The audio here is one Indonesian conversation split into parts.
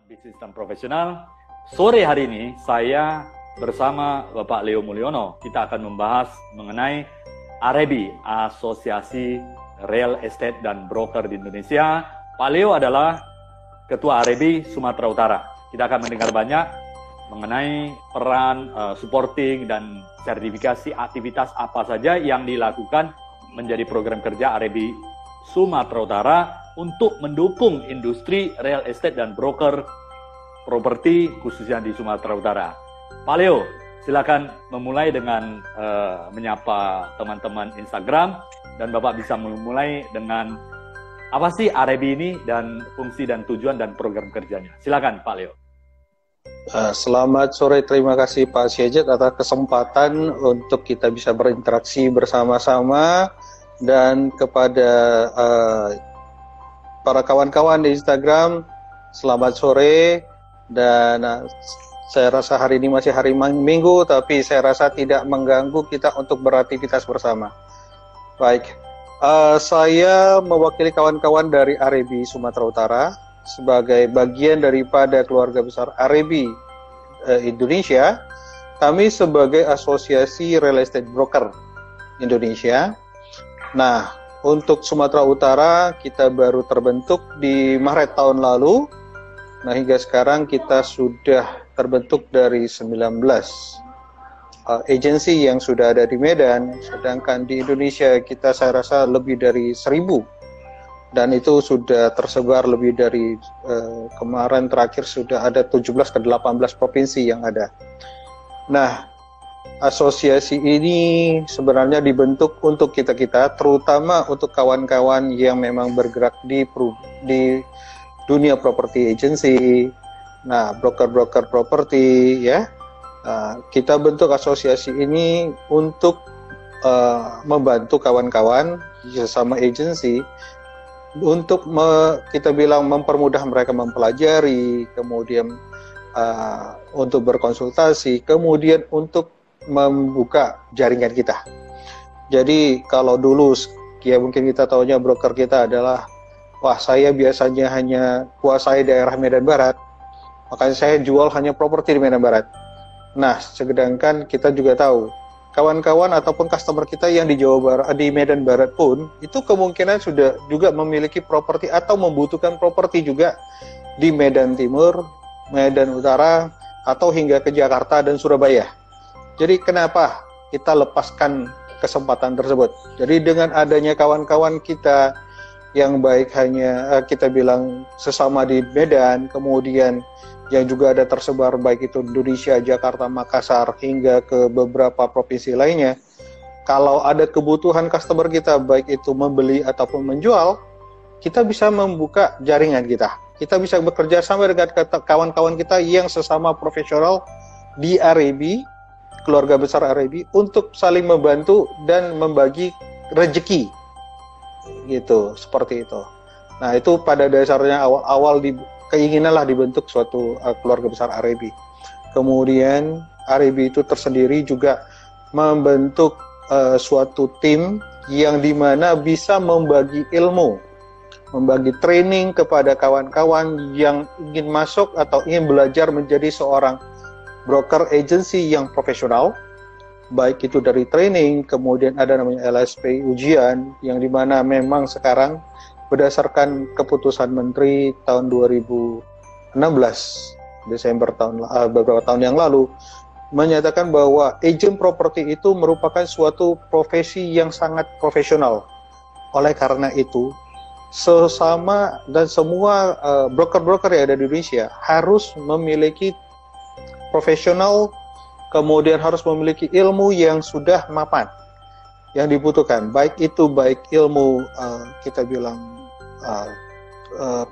Bisnis dan Profesional. Sore hari ini saya bersama Bapak Leo Mulyono. Kita akan membahas mengenai AREBI, Asosiasi Real Estate dan Broker di Indonesia. Pak Leo adalah Ketua AREBI Sumatera Utara. Kita akan mendengar banyak mengenai peran supporting dan sertifikasi aktivitas apa saja yang dilakukan menjadi program kerja AREBI Sumatera Utara untuk mendukung industri real estate dan broker properti khususnya di Sumatera Utara. Pak Leo, silakan memulai dengan menyapa teman-teman Instagram, dan Bapak bisa memulai dengan apa sih AREBI ini dan fungsi dan tujuan dan program kerjanya. Silakan Pak Leo. Selamat sore, terima kasih Pak Syajid atas kesempatan untuk kita bisa berinteraksi bersama-sama, dan kepada para kawan-kawan di Instagram, selamat sore. Dan saya rasa hari ini masih hari Minggu, tapi saya rasa tidak mengganggu kita untuk beraktivitas bersama. Baik, saya mewakili kawan-kawan dari AREBI Sumatera Utara sebagai bagian daripada keluarga besar AREBI Indonesia. Kami sebagai Asosiasi Real Estate Broker Indonesia. Nah, untuk Sumatera Utara kita baru terbentuk di Maret tahun lalu. Nah, hingga sekarang kita sudah terbentuk dari 19 agensi yang sudah ada di Medan, sedangkan di Indonesia kita saya rasa lebih dari 1.000, dan itu sudah tersebar lebih dari kemarin terakhir sudah ada 17 ke 18 provinsi yang ada. Nah, asosiasi ini sebenarnya dibentuk untuk kita-kita, terutama untuk kawan-kawan yang memang bergerak di dunia properti agency, nah broker-broker properti ya. Kita bentuk asosiasi ini untuk membantu kawan-kawan sesama agency untuk kita bilang mempermudah mereka mempelajari, kemudian untuk berkonsultasi, kemudian untuk membuka jaringan kita. Jadi kalau dulu ya mungkin kita tahunya broker kita adalah, wah saya biasanya hanya kuasai daerah Medan Barat, makanya saya jual hanya properti di Medan Barat. Nah, sedangkan kita juga tahu kawan-kawan ataupun customer kita yang di Jawa Barat, di Medan Barat pun itu kemungkinan sudah juga memiliki properti atau membutuhkan properti juga di Medan Timur, Medan Utara, atau hingga ke Jakarta dan Surabaya. Jadi kenapa kita lepaskan kesempatan tersebut? Jadi dengan adanya kawan-kawan kita yang baik hanya kita bilang sesama di Medan, kemudian yang juga ada tersebar baik itu Indonesia, Jakarta, Makassar, hingga ke beberapa provinsi lainnya. Kalau ada kebutuhan customer kita, baik itu membeli ataupun menjual, kita bisa membuka jaringan kita. Kita bisa bekerja sama dengan kawan-kawan kita yang sesama profesional di AREBI, keluarga besar AREBI, untuk saling membantu dan membagi rezeki. Gitu, seperti itu. Nah, itu pada dasarnya awal-awal keinginanlah dibentuk suatu keluarga besar AREBI. Kemudian AREBI itu tersendiri juga membentuk suatu tim yang dimana bisa membagi ilmu, membagi training kepada kawan-kawan yang ingin masuk atau ingin belajar menjadi seorang broker agency yang profesional, baik itu dari training, kemudian ada namanya LSP ujian, yang dimana memang sekarang berdasarkan keputusan Menteri tahun 2016 Desember beberapa tahun yang lalu menyatakan bahwa agent properti itu merupakan suatu profesi yang sangat profesional. Oleh karena itu, sesama dan semua broker-broker yang ada di Indonesia harus memiliki profesional, kemudian harus memiliki ilmu yang sudah mapan, yang dibutuhkan, baik ilmu kita bilang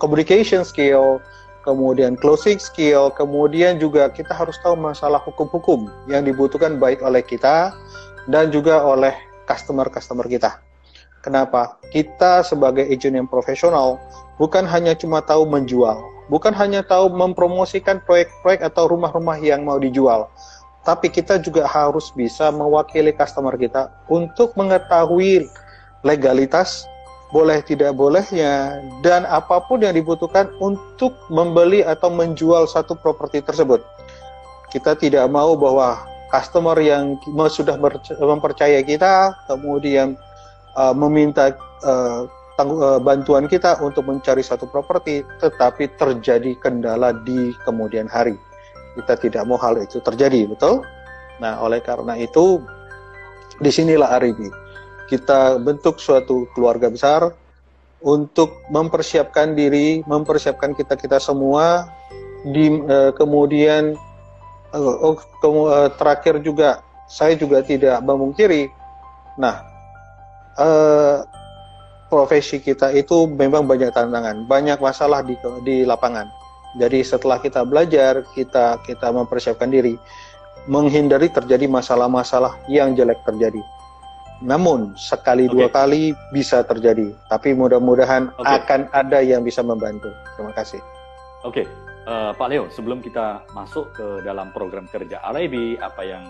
communication skill, kemudian closing skill, kemudian juga kita harus tahu masalah hukum-hukum yang dibutuhkan baik oleh kita dan juga oleh customer-customer kita. Kenapa? Kita sebagai agent yang profesional bukan hanya cuma tahu menjual, bukan hanya tahu mempromosikan proyek-proyek atau rumah-rumah yang mau dijual, tapi kita juga harus bisa mewakili customer kita untuk mengetahui legalitas boleh tidak bolehnya, dan apapun yang dibutuhkan untuk membeli atau menjual satu properti tersebut. Kita tidak mau bahwa customer yang sudah mempercayai kita, kemudian meminta bantuan kita untuk mencari satu properti, tetapi terjadi kendala di kemudian hari. Kita tidak mau hal itu terjadi, betul? Nah, oleh karena itu, disinilah Aribi. Kita bentuk suatu keluarga besar untuk mempersiapkan diri, mempersiapkan kita semua, kemudian terakhir juga, saya juga tidak memungkiri, nah, profesi kita itu memang banyak tantangan, banyak masalah di lapangan. Jadi setelah kita belajar, kita mempersiapkan diri, menghindari terjadi masalah-masalah yang jelek terjadi. Namun sekali dua kali bisa terjadi, tapi mudah-mudahan akan ada yang bisa membantu. Terima kasih. Pak Leo, sebelum kita masuk ke dalam program kerja RIB, apa yang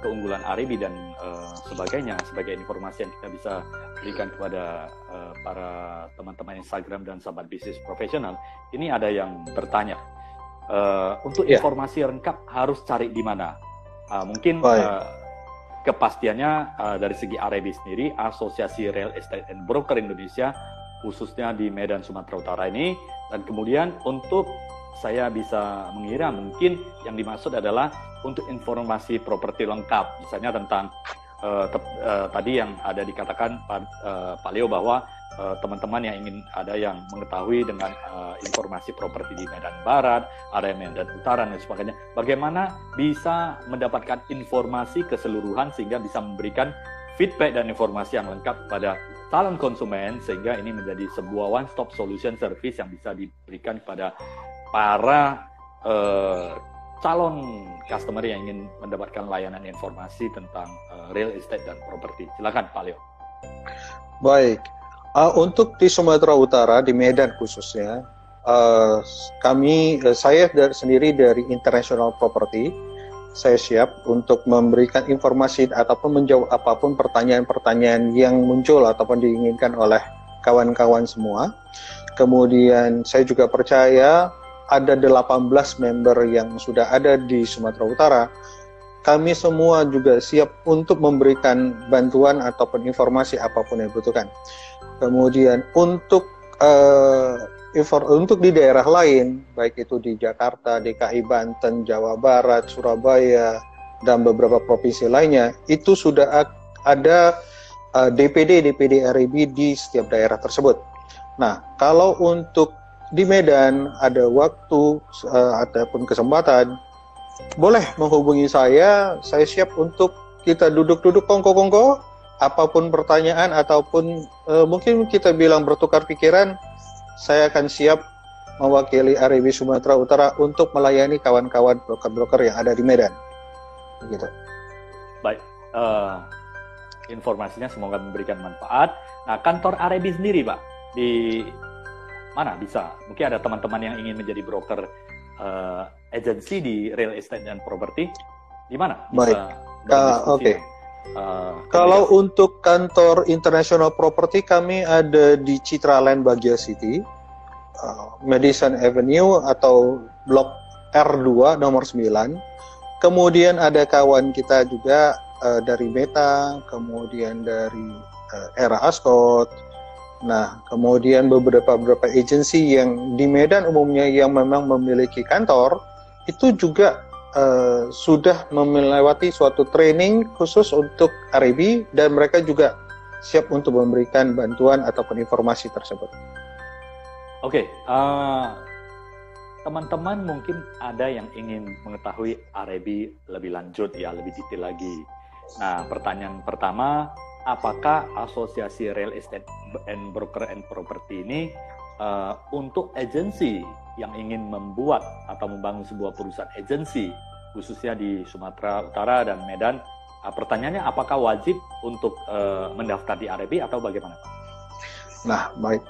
keunggulan RIB dan sebagainya, sebagai informasi yang kita bisa berikan kepada para teman-teman Instagram dan sahabat bisnis profesional, ini ada yang bertanya, untuk informasi lengkap harus cari di mana? Mungkin kepastiannya dari segi RIB sendiri, Asosiasi Real Estate and Broker Indonesia, khususnya di Medan, Sumatera Utara ini. Dan kemudian untuk saya bisa mengira mungkin yang dimaksud adalah untuk informasi properti lengkap, misalnya tentang tadi yang ada dikatakan Pak Leo bahwa teman-teman yang ingin ada yang mengetahui dengan informasi properti di Medan Barat, ada yang Medan Utara dan sebagainya, bagaimana bisa mendapatkan informasi keseluruhan sehingga bisa memberikan feedback dan informasi yang lengkap pada calon konsumen, sehingga ini menjadi sebuah one stop solution service yang bisa diberikan kepada para calon customer yang ingin mendapatkan layanan informasi tentang real estate dan properti. Silakan Pak Leo. Baik, untuk di Sumatera Utara, di Medan khususnya, saya sendiri dari International Property, saya siap untuk memberikan informasi ataupun menjawab apapun pertanyaan-pertanyaan yang muncul ataupun diinginkan oleh kawan-kawan semua. Kemudian saya juga percaya ada 18 member yang sudah ada di Sumatera Utara. Kami semua juga siap untuk memberikan bantuan ataupun informasi apapun yang dibutuhkan. Kemudian untuk di daerah lain, baik itu di Jakarta, DKI, Banten, Jawa Barat, Surabaya, dan beberapa provinsi lainnya, itu sudah ada DPD RIB di setiap daerah tersebut. Nah, kalau untuk di Medan ada waktu ataupun kesempatan, boleh menghubungi saya siap untuk kita duduk-duduk kongko-kongko, apapun pertanyaan ataupun mungkin kita bilang bertukar pikiran, saya akan siap mewakili RIB Sumatera Utara untuk melayani kawan-kawan broker-broker yang ada di Medan. Begitu. Baik, informasinya semoga memberikan manfaat. Nah, kantor RIB sendiri Pak, di mana bisa? Mungkin ada teman-teman yang ingin menjadi broker agensi di real estate dan property, di mana bisa berdiskusi? Kalau untuk kantor International Property, kami ada di Citraland Bagja City, Madison Avenue atau Blok R2 nomor 9. Kemudian ada kawan kita juga dari Meta, kemudian dari Era Ascot. Nah, kemudian beberapa agensi yang di Medan umumnya yang memang memiliki kantor, itu juga sudah melewati suatu training khusus untuk RIB, dan mereka juga siap untuk memberikan bantuan ataupun informasi tersebut. Teman-teman mungkin ada yang ingin mengetahui RIB lebih lanjut ya, lebih detail lagi. Nah, pertanyaan pertama, apakah Asosiasi Real Estate and Broker and Property ini untuk agensi yang ingin membuat atau membangun sebuah perusahaan agensi khususnya di Sumatera Utara dan Medan, pertanyaannya apakah wajib untuk mendaftar di RIB atau bagaimana? Nah, baik.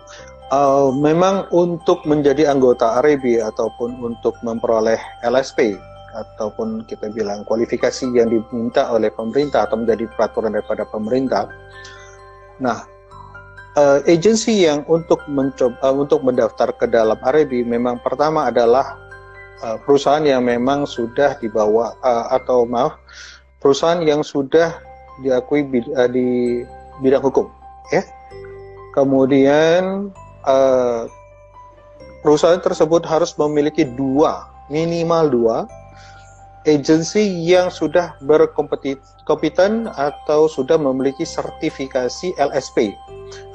Memang untuk menjadi anggota RIB ataupun untuk memperoleh LSP ataupun kita bilang kualifikasi yang diminta oleh pemerintah atau menjadi peraturan daripada pemerintah. Nah, agensi yang untuk mendaftar ke dalam Arebi memang pertama adalah perusahaan yang memang sudah dibawa perusahaan yang sudah diakui di bidang hukum, ya. Kemudian perusahaan tersebut harus memiliki minimal dua agensi yang sudah berkompeten atau sudah memiliki sertifikasi LSP,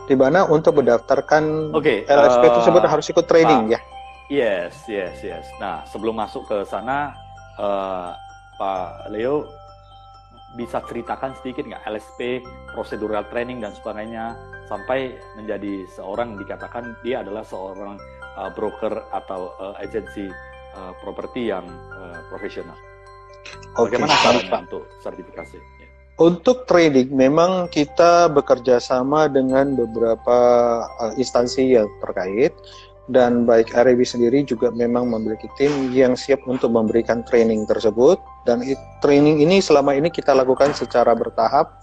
di mana untuk mendaftarkan LSP tersebut harus ikut training, ya. Yes. Nah, sebelum masuk ke sana, Pak Leo bisa ceritakan sedikit nggak LSP, procedural training dan sebagainya, sampai menjadi seorang dikatakan dia adalah seorang broker atau agensi properti yang profesional. Bagaimana caranya untuk sertifikasi? Untuk training, memang kita bekerja sama dengan beberapa instansi yang terkait, dan baik Arebi sendiri juga memang memiliki tim yang siap untuk memberikan training tersebut, dan training ini selama ini kita lakukan secara bertahap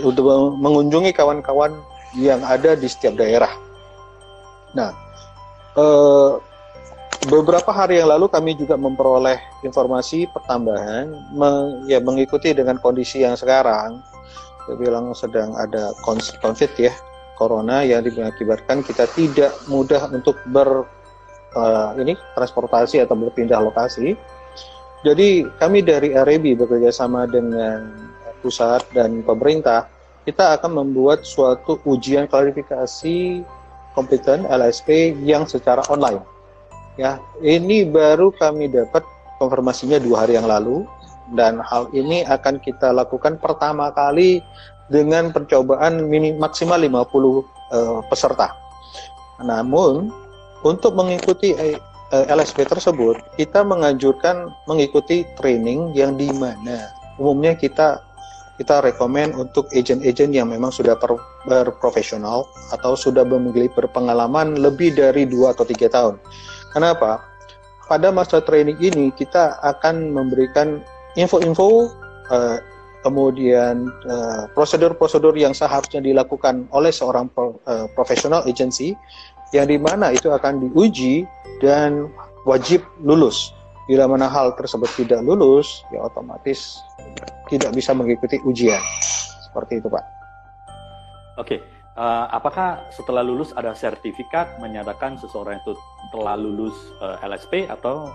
untuk mengunjungi kawan-kawan yang ada di setiap daerah. Nah, beberapa hari yang lalu kami juga memperoleh informasi pertambahan mengikuti dengan kondisi yang sekarang, saya bilang sedang ada COVID ya, corona, yang mengakibatkan kita tidak mudah untuk transportasi atau berpindah lokasi. Jadi kami dari Arebi bekerja sama dengan pusat dan pemerintah, kita akan membuat suatu ujian klarifikasi kompeten LSP yang secara online. Ya, ini baru kami dapat konfirmasinya 2 hari yang lalu, dan hal ini akan kita lakukan pertama kali dengan percobaan maksimal 50 peserta. Namun, untuk mengikuti LSP tersebut, kita menganjurkan mengikuti training yang di mana umumnya kita rekomen untuk agen-agen yang memang sudah berprofesional atau sudah memiliki berpengalaman lebih dari 2 atau 3 tahun. Kenapa? Pada masa training ini kita akan memberikan info-info, kemudian prosedur-prosedur yang seharusnya dilakukan oleh seorang profesional agency, yang dimana itu akan diuji dan wajib lulus. Bila mana hal tersebut tidak lulus, ya otomatis tidak bisa mengikuti ujian. Seperti itu, Pak. Oke. Apakah setelah lulus ada sertifikat menyatakan seseorang itu telah lulus LSP, atau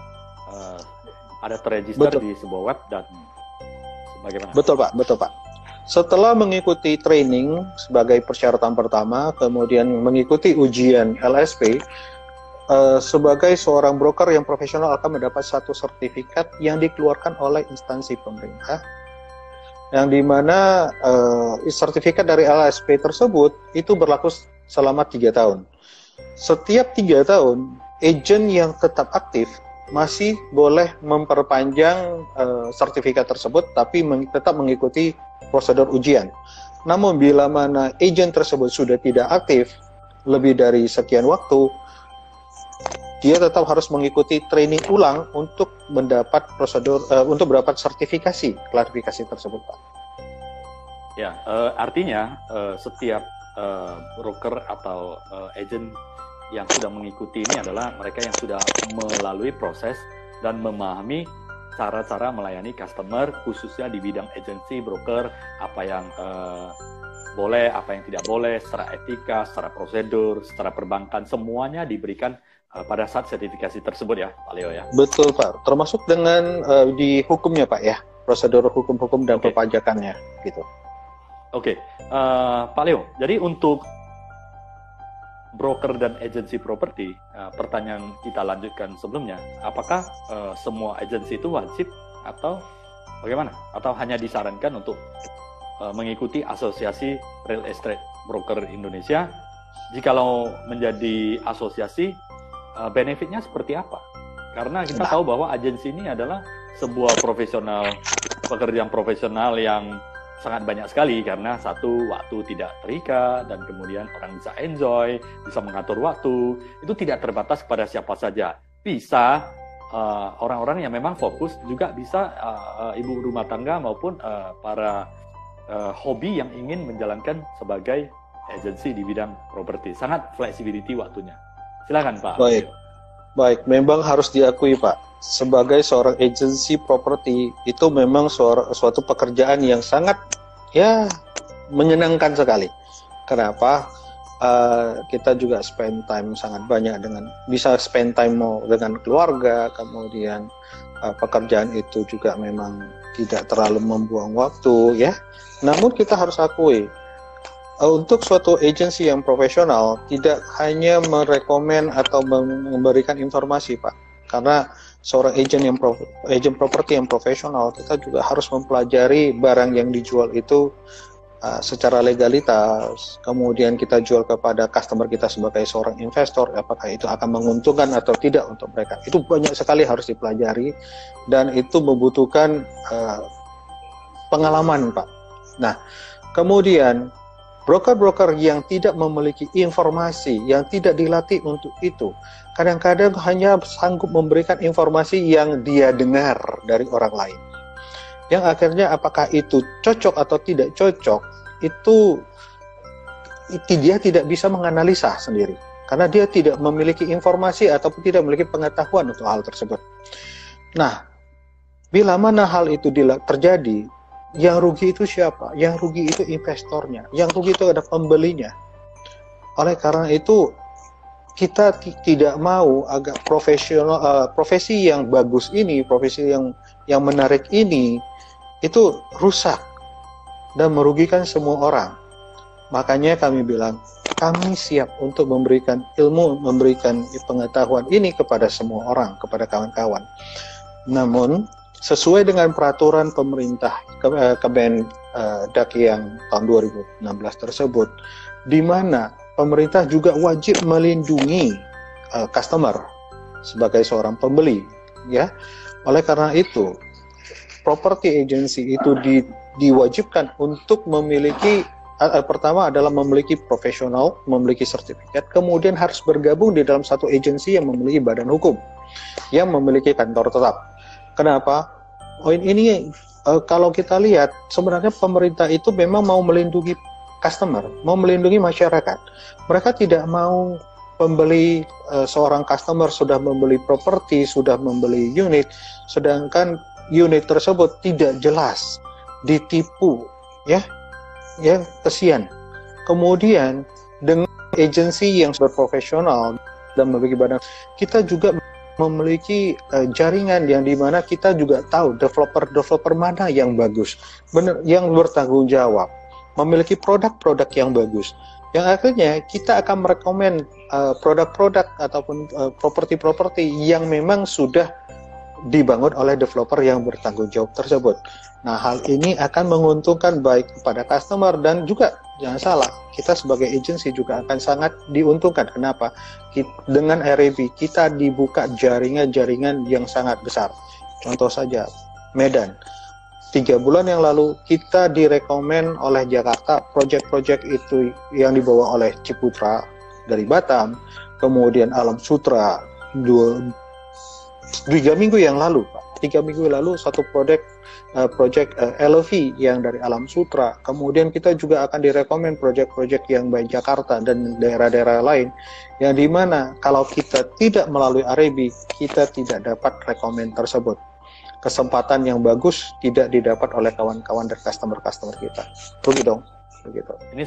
ada terregister di sebuah web dan bagaimana? Betul Pak. Setelah mengikuti training sebagai persyaratan pertama, kemudian mengikuti ujian LSP, sebagai seorang broker yang profesional akan mendapat satu sertifikat yang dikeluarkan oleh instansi pemerintah, yang dimana sertifikat dari LSP tersebut itu berlaku selama 3 tahun. Setiap 3 tahun, agen yang tetap aktif masih boleh memperpanjang sertifikat tersebut, tapi tetap mengikuti prosedur ujian. Namun bila mana agen tersebut sudah tidak aktif lebih dari sekian waktu, dia tetap harus mengikuti training ulang untuk mendapat untuk mendapat sertifikasi klarifikasi tersebut, Pak. Ya, artinya setiap broker atau agent yang sudah mengikuti ini adalah mereka yang sudah melalui proses dan memahami cara-cara melayani customer, khususnya di bidang agensi, broker, apa yang boleh, apa yang tidak boleh, secara etika, secara prosedur, secara perbankan, semuanya diberikan pada saat sertifikasi tersebut ya, Pak Leo ya? Betul Pak, termasuk dengan di hukumnya Pak ya, prosedur hukum-hukum dan perpajakannya gitu. Oke, Pak Leo, jadi untuk broker dan agensi properti, pertanyaan kita lanjutkan sebelumnya, apakah semua agensi itu wajib atau bagaimana? Atau hanya disarankan untuk mengikuti Asosiasi Real Estate Broker Indonesia? Jikalau menjadi asosiasi, benefitnya seperti apa? Karena kita tahu bahwa agensi ini adalah sebuah pekerjaan profesional yang sangat banyak sekali, karena satu, waktu tidak terikat, dan kemudian orang bisa enjoy, bisa mengatur waktu, itu tidak terbatas kepada siapa saja. Bisa orang-orang yang memang fokus, juga bisa ibu rumah tangga maupun para hobi yang ingin menjalankan sebagai agensi di bidang properti. Sangat flexibility waktunya. Silakan Pak. Baik, memang harus diakui Pak, sebagai seorang agensi properti itu memang suatu pekerjaan yang sangat menyenangkan sekali. Kenapa? Kita juga spend time sangat banyak bisa spend time dengan keluarga, kemudian pekerjaan itu juga memang tidak terlalu membuang waktu ya. Namun kita harus akui, untuk suatu agensi yang profesional tidak hanya merekomen atau memberikan informasi Pak, karena seorang agent properti yang profesional, kita juga harus mempelajari barang yang dijual itu secara legalitas, kemudian kita jual kepada customer kita sebagai seorang investor, apakah itu akan menguntungkan atau tidak untuk mereka. Itu banyak sekali harus dipelajari dan itu membutuhkan pengalaman Pak. Nah, kemudian broker-broker yang tidak memiliki informasi, yang tidak dilatih untuk itu, kadang-kadang hanya sanggup memberikan informasi yang dia dengar dari orang lain. Yang akhirnya apakah itu cocok atau tidak cocok, itu dia tidak bisa menganalisa sendiri. Karena dia tidak memiliki informasi ataupun tidak memiliki pengetahuan untuk hal tersebut. Nah, bila mana hal itu terjadi, yang rugi itu siapa? Yang rugi itu investornya. Yang rugi itu ada pembelinya. Oleh karena itu, kita tidak mau agak profesi yang bagus ini, profesi yang menarik ini, itu rusak dan merugikan semua orang. Makanya kami bilang, kami siap untuk memberikan ilmu, memberikan pengetahuan ini kepada semua orang, kepada kawan-kawan. Namun, sesuai dengan peraturan pemerintah Kemendak yang tahun 2016 tersebut, di mana pemerintah juga wajib melindungi customer sebagai seorang pembeli, ya. Oleh karena itu, property agency itu diwajibkan untuk memiliki pertama adalah memiliki profesional, memiliki sertifikat, kemudian harus bergabung di dalam satu agensi yang memiliki badan hukum, yang memiliki kantor tetap. Kenapa? Ini kalau kita lihat sebenarnya pemerintah itu memang mau melindungi customer, mau melindungi masyarakat. Mereka tidak mau pembeli, seorang customer sudah membeli properti, sudah membeli unit, sedangkan unit tersebut tidak jelas, ditipu, ya kesian. Kemudian dengan agensi yang berprofesional dan memiliki badan, kita juga memiliki jaringan yang dimana kita juga tahu developer mana yang bagus, yang bertanggung jawab, memiliki produk-produk yang bagus, yang akhirnya kita akan merekomen produk-produk ataupun properti-properti yang memang sudah dibangun oleh developer yang bertanggung jawab tersebut. Nah, hal ini akan menguntungkan baik kepada customer dan juga jangan salah, kita sebagai agensi juga akan sangat diuntungkan. Kenapa? Dengan RAB kita dibuka jaringan-jaringan yang sangat besar. Contoh saja Medan. 3 bulan yang lalu kita direkomen oleh Jakarta project-project itu yang dibawa oleh Ciputra dari Batam, kemudian Alam Sutra 3 minggu yang lalu, Pak. 3 minggu lalu satu project LV yang dari Alam Sutra. Kemudian kita juga akan direkomen project-project yang baik Jakarta dan daerah-daerah lain, yang dimana kalau kita tidak melalui RAB, kita tidak dapat rekomen tersebut. Kesempatan yang bagus tidak didapat oleh kawan-kawan dan customer-customer kita. Rugi dong, begitu. Ini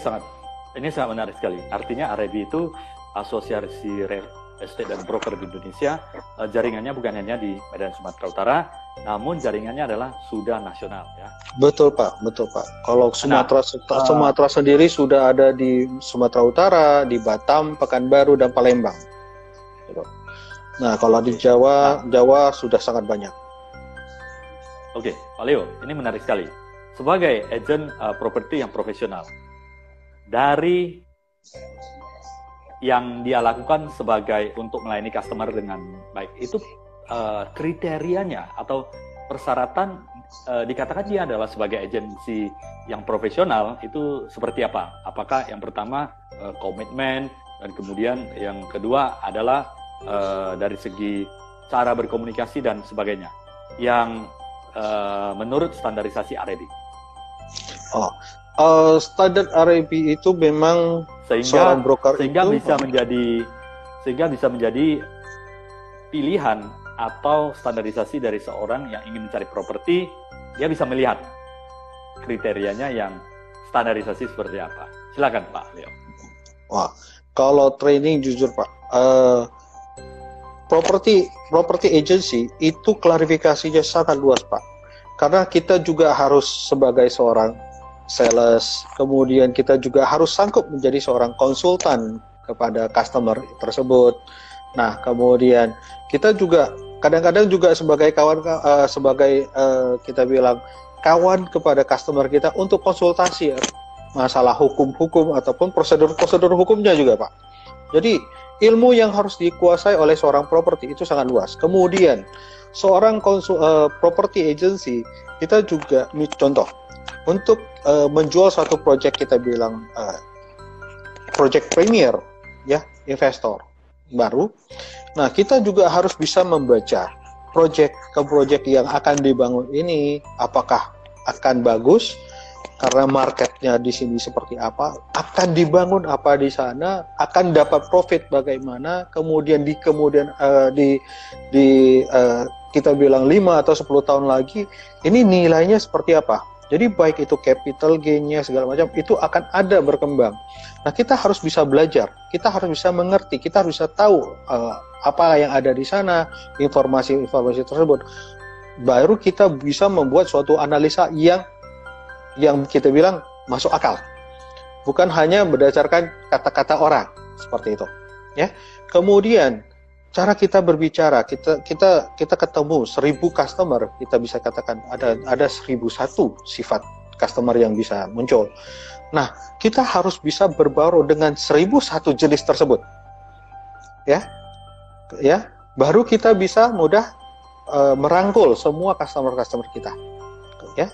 sangat menarik sekali. Artinya RAB itu Asosiasi Real Estate dan Broker di Indonesia, jaringannya bukan hanya di Medan Sumatera Utara, namun jaringannya adalah sudah nasional, ya. Betul Pak. Kalau Sumatera sendiri sudah ada di Sumatera Utara, di Batam, Pekanbaru dan Palembang. Nah, kalau di Jawa sudah sangat banyak. Oke, Pak Leo, ini menarik sekali. Sebagai agent properti yang profesional, dari yang dia lakukan sebagai untuk melayani customer dengan baik, itu kriterianya atau persyaratan dikatakan dia adalah sebagai agensi yang profesional itu seperti apa? Apakah yang pertama komitmen, dan kemudian yang kedua adalah dari segi cara berkomunikasi dan sebagainya yang menurut standarisasi RAB? Standar RAB itu memang seorang broker sehingga itu bisa menjadi pilihan atau standarisasi dari seorang yang ingin mencari properti. Dia bisa melihat kriterianya yang standarisasi seperti apa. Silakan Pak Leo. Wah, kalau training jujur Pak, property agency itu klarifikasinya sangat luas Pak. Karena kita juga harus sebagai seorang sales, kemudian kita juga harus sanggup menjadi seorang konsultan kepada customer tersebut. Nah, kemudian kita juga kadang-kadang juga sebagai kawan, kita bilang kawan kepada customer kita untuk konsultasi masalah hukum-hukum ataupun prosedur-prosedur hukumnya juga, Pak. Jadi ilmu yang harus dikuasai oleh seorang properti itu sangat luas. Kemudian seorang property agency kita juga contoh untuk menjual suatu project, kita bilang project premier ya, investor baru. Nah, kita juga harus bisa membaca project yang akan dibangun ini apakah akan bagus karena marketnya di sini seperti apa, akan dibangun apa di sana, akan dapat profit bagaimana, kemudian kita bilang 5 atau 10 tahun lagi ini nilainya seperti apa. Jadi baik itu capital gain-nya segala macam itu akan ada berkembang. Nah, kita harus bisa belajar, kita harus bisa mengerti, kita harus bisa tahu apa yang ada di sana, informasi tersebut. Baru kita bisa membuat suatu analisa yang kita bilang masuk akal. Bukan hanya berdasarkan kata-kata orang seperti itu, ya. Kemudian cara kita berbicara, kita ketemu 1000 customer, kita bisa katakan ada 1001 sifat customer yang bisa muncul. Nah, kita harus bisa berbaur dengan 1001 jenis tersebut, ya, baru kita bisa mudah merangkul semua customer kita, ya.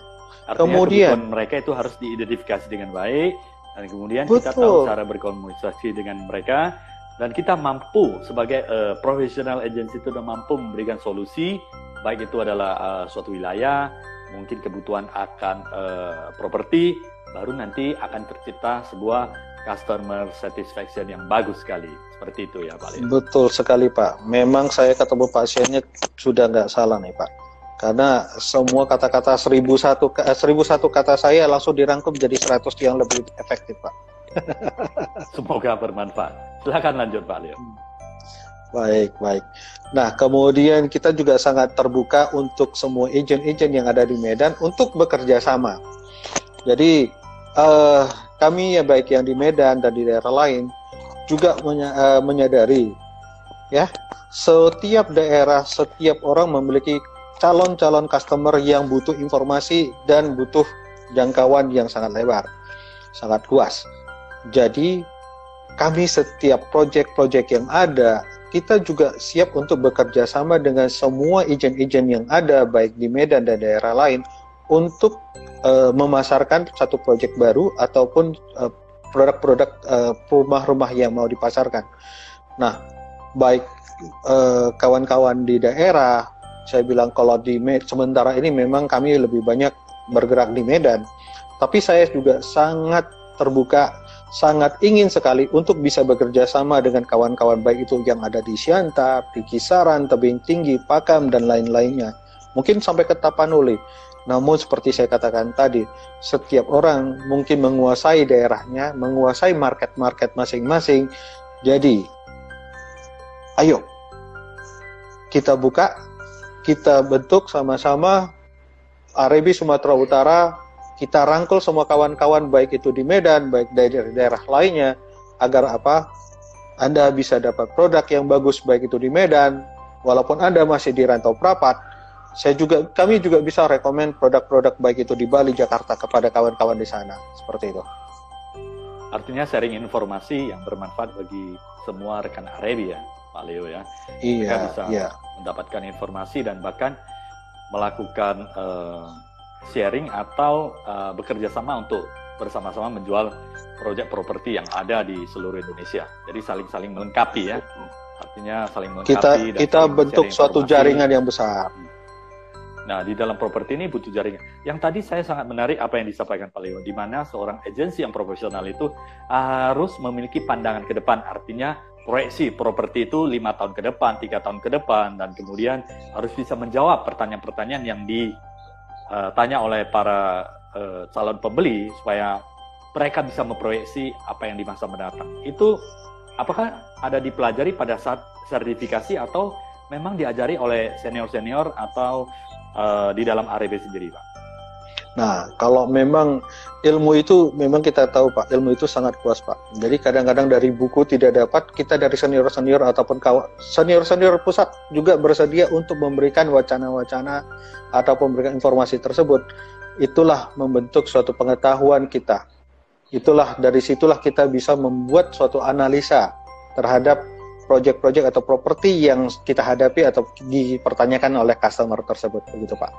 Artinya kemudian kebutuhan mereka itu harus diidentifikasi dengan baik, dan kemudian betul, kita tahu cara berkomunikasi dengan mereka. Dan kita mampu sebagai professional agency itu sudah mampu memberikan solusi, baik itu adalah suatu wilayah, mungkin kebutuhan akan properti, baru nanti akan tercipta sebuah customer satisfaction yang bagus sekali. Seperti itu ya Pak Leo. Betul sekali Pak. Memang saya ketemu pasiennya sudah nggak salah nih Pak. Karena semua kata-kata 1001 kata saya langsung dirangkum jadi 100 yang lebih efektif Pak. Semoga bermanfaat. Silakan lanjut Pak Leo. Baik. Nah, kemudian kita juga sangat terbuka untuk semua agen-agen yang ada di Medan untuk bekerja sama. Jadi kami ya baik yang di Medan dan di daerah lain juga menyadari ya, setiap daerah, setiap orang memiliki calon-calon customer yang butuh informasi dan butuh jangkauan yang sangat lebar, sangat luas. Jadi kami setiap proyek-proyek yang ada, kita juga siap untuk bekerja sama dengan semua agen-agen yang ada baik di Medan dan daerah lain untuk memasarkan satu proyek baru ataupun produk-produk rumah-rumah yang mau dipasarkan. Nah, baik kawan-kawan di daerah, saya bilang kalau sementara ini memang kami lebih banyak bergerak di Medan, tapi saya juga sangat terbuka, sangat ingin sekali untuk bisa bekerja sama dengan kawan-kawan baik itu yang ada di Siantar, di Kisaran, Tebing Tinggi, Pakam, dan lain-lainnya. Mungkin sampai ke Tapanuli. Namun seperti saya katakan tadi, setiap orang mungkin menguasai daerahnya, menguasai market-market masing-masing. Jadi, ayo kita buka, kita bentuk sama-sama RAB Sumatera Utara. Kita rangkul semua kawan-kawan baik itu di Medan, baik dari daerah lainnya, agar apa? Anda bisa dapat produk yang bagus baik itu di Medan, walaupun Anda masih di rantau Prapat. Kami juga bisa rekomend produk-produk baik itu di Bali, Jakarta kepada kawan-kawan di sana, seperti itu. Artinya sharing informasi yang bermanfaat bagi semua rekan RAB ya, Pak Leo ya. Iya. Mereka bisa mendapatkan informasi dan bahkan melakukan sharing atau bekerja sama untuk bersama-sama menjual proyek properti yang ada di seluruh Indonesia. Jadi saling-saling melengkapi ya. Artinya saling melengkapi. Kita bentuk suatu jaringan yang besar. Nah, di dalam properti ini butuh jaringan. Yang tadi saya sangat menarik apa yang disampaikan Pak Leo, di mana seorang agensi yang profesional itu harus memiliki pandangan ke depan. Artinya proyeksi properti itu 5 tahun ke depan, 3 tahun ke depan, dan kemudian harus bisa menjawab pertanyaan-pertanyaan yang ditanya oleh para calon pembeli supaya mereka bisa memproyeksi apa yang di masa mendatang. Itu apakah ada dipelajari pada saat sertifikasi atau memang diajari oleh senior-senior atau di dalam REB sendiri, Pak? Nah, kalau memang ilmu itu, memang kita tahu Pak, ilmu itu sangat luas Pak. Jadi kadang-kadang dari buku tidak dapat, kita dari senior-senior ataupun senior-senior pusat juga bersedia untuk memberikan wacana-wacana atau memberikan informasi tersebut. Itulah membentuk suatu pengetahuan kita. Itulah, dari situlah kita bisa membuat suatu analisa terhadap proyek-proyek atau properti yang kita hadapi atau dipertanyakan oleh customer tersebut, begitu Pak.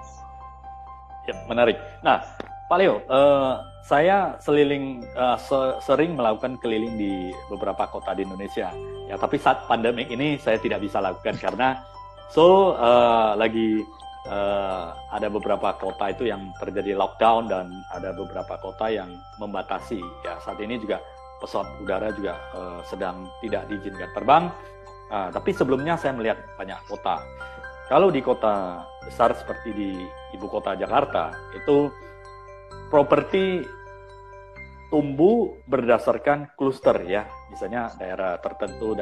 Ya, menarik. Nah, Pak Leo, saya sering melakukan keliling di beberapa kota di Indonesia. Ya, tapi saat pandemik ini saya tidak bisa lakukan karena lagi ada beberapa kota itu yang terjadi lockdown dan ada beberapa kota yang membatasi. Ya, saat ini juga pesawat udara juga sedang tidak diizinkan terbang. Tapi sebelumnya saya melihat banyak kota. Kalau di kota besar seperti di ibu kota Jakarta, itu properti tumbuh berdasarkan kluster ya. Misalnya daerah tertentu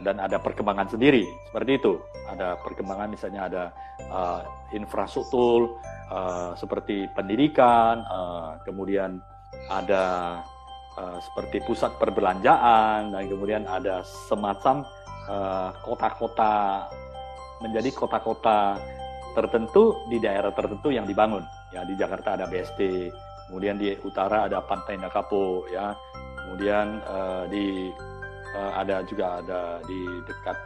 dan ada perkembangan sendiri seperti itu. Ada perkembangan misalnya ada infrastruktur seperti pendidikan, kemudian ada seperti pusat perbelanjaan, dan kemudian ada semacam kota-kota menjadi kota-kota tertentu di daerah tertentu yang dibangun. Ya, di Jakarta ada BSD, kemudian di utara ada Pantai Nakapo, ya, kemudian ada di dekat